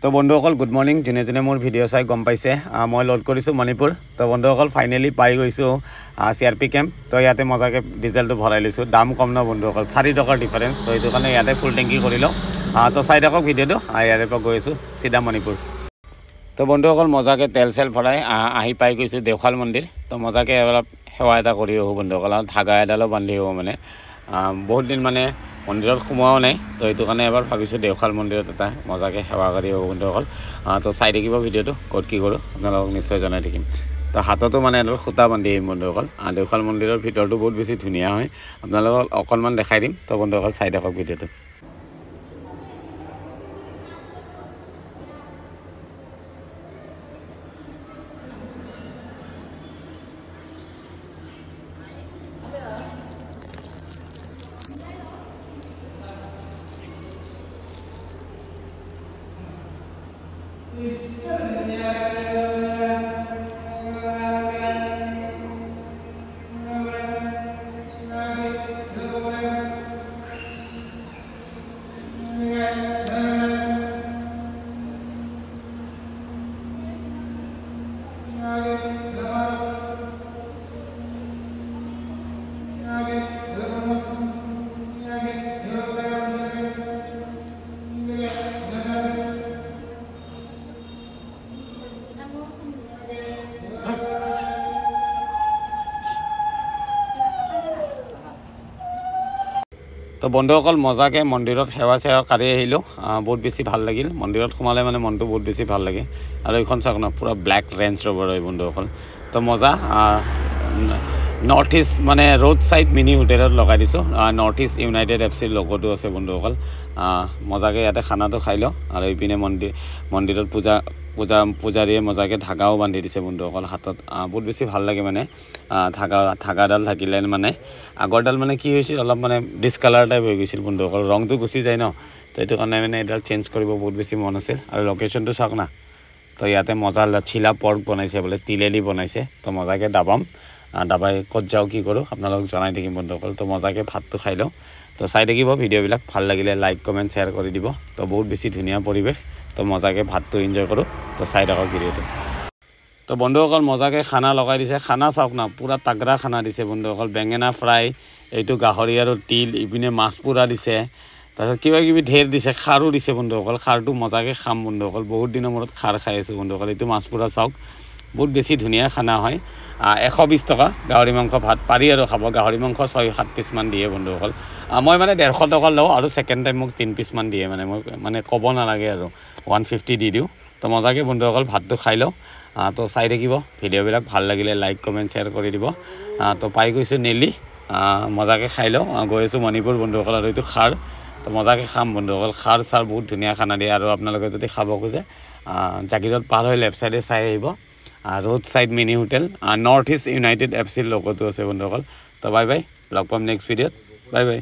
তো বন্ধুসকল good morning যোনে যোনে মোৰ ভিডিঅ' চাই গম পাইছে মই লোড কৰিছোঁ মণিপুৰ তো বন্ধুসকল ফাইনেলি পাই গৈছোঁ CRP কেম্প তো ইয়াতে মজাকৈ ডিজেলটো ভৰাই লৈছোঁ দাম কম ন বন্ধুসকল 4 টকাৰ ডিফাৰেঞ্চ তো সেইটো কাৰণে ইয়াতে ফুল টেংকি কৰি লওঁ তো চাই থাকক ভিডিঅ'টো ইয়াৰে পৰা গৈ আছোঁ চিধা মণিপুৰ তো বন্ধুসকল মজাকৈ তেল চেল ভৰাই আহি পাই গৈছোঁ দেওশাল মন্দিৰ তো মজাকৈ অলপ সেৱা এটা কৰি আহোঁ বন্ধুসকল আৰু ধাগা এডালো বান্ধি আহোঁ মানে বহুত দিন মানে মন্দিৰত সোমোৱাও নাই তো এইটো কাৰণে এবাৰ ভাবিছোঁ দেওশাল মন্দিৰত এটা মজাকৈ সেৱা কৰি আহোঁ বন্ধুসকল তো চাই থাকিব ভিডিঅ'টো ক'ত কি কৰোঁ আপোনালোকক নিশ্চয় জনাই থাকিম তো হাততো মানে এডাল সূতা বান্ধি আহিম বন্ধুসকল দেওশাল মন্দিৰৰ ভিতৰটো বহুত বেছি ধুনীয়া হয় আপোনালোকক অকণমান দেখাই দিম তো বন্ধুসকল চাই থাকক ভিডিঅ'টো তো বন্ধুসকল মজাকৈ মন্দিৰত সেৱা চেৱা কৰি আহিলোঁ বহুত বেছি ভাল লাগিল মন্দিৰত সোমালে মানে মনটো বহুত বেছি ভাল লাগে আৰু এইখন চাওক না পুৰা ব্লেক ৰেঞ্জ ৰ'বৰ হয় বন্ধুসকল তো মজা নৰ্থ ইষ্ট মানে ৰোড ছাইড মিনি হোটেলত লগাই দিছোঁ নৰ্থ ইষ্ট ইউনাইটেড FCৰ লগতো আছে বন্ধুসকল মজাকৈ ইয়াতে খানাটো খাই লওঁ আৰু এইপিনে মন্দিৰত পূজাৰীয়ে মজাকৈ ধাগাও বান্ধি দিছে বন্ধুসকল হাতত বহুত বেছি ভাল লাগে মানে ধাগাডাল থাকিলে মানে আগৰডাল মানে কি হৈছিল অলপ মানে ডিছকালাৰ টাইপ হৈ গৈছিল বন্ধুসকল ৰংটো গুচি যায় ন তো এইটো কাৰণে মানে এইডাল চেঞ্জ কৰিব বহুত বেছি মন আছিল আৰু লোকেশ্যনটো চাওক না তো ইয়াতে মজা লচ্ছিলা পৰ্ক বনাইছে বোলে তিলেদি বনাইছে তো মজাকৈ দাবাই ক'ত যাওঁ কি কৰোঁ আপোনালোকক জনাই থাকিম বন্ধুসকল তো মজাকৈ ভাতটো খাই লওঁ তো চাই থাকিব ভিডিঅ'বিলাক ভাল লাগিলে লাইক কমেণ্ট শ্বেয়াৰ কৰি দিব তো বহুত বেছি ধুনীয়া পৰিৱেশ তো মজাকৈ ভাতটো এনজয় কৰোঁ তো চাই থাকক ভিডিঅ'টো তো বন্ধুসকল মজাকৈ খানা লগাই দিছে খানা চাওক না পুৰা তাগৰা খানা দিছে বন্ধুসকল বেঙেনা ফ্ৰাই এইটো গাহৰি আৰু তিল ইপিনে মাছ পুৰা দিছে তাৰপিছত কিবা কিবি ঢেৰ দিছে খাৰো দিছে বন্ধুসকল খাৰটো মজাকৈ খাম বন্ধুসকল বহুত দিনৰ মূৰত খাৰ খাই আছোঁ বন্ধুসকল এইটো মাছ পুৰা চাওক বহুত বেছি ধুনীয়া খানা হয় 120 টকা গাহৰি মাংস ভাত পাৰি আৰু খাব গাহৰি মাংস 6-7 পিচমান দিয়ে বন্ধুসকল মই মানে 150 টকা লওঁ আৰু ছেকেণ্ড টাইম মোক 3 পিচমান দিয়ে মানে মই মানে ক'ব নালাগে আৰু 150 দি দিওঁ তো মজাকৈ বন্ধুসকল ভাতটো খাই লওঁ তো চাই থাকিব ভিডিঅ'বিলাক ভাল লাগিলে লাইক কমেণ্ট শ্বেয়াৰ কৰি দিব তো পাই গৈছোঁ নেলি মজাকৈ খাই লওঁ গৈ আছোঁ মণিপুৰ বন্ধুসকল আৰু এইটো খাৰ তো মজাকৈ খাম বন্ধুসকল খাৰ চাৰ বহুত ধুনীয়া খানা দিয়ে আৰু আপোনালোকে যদি খাব খোজে জাগিৰত পাৰ হৈ লেফ্ট চাইডে চাই আহিব road side mini hotel North East United FCৰ লগতো আছে বন্ধুসকল তো বাই বাই লগ পাম নেক্সট ভিডিঅ'ত বাই বাই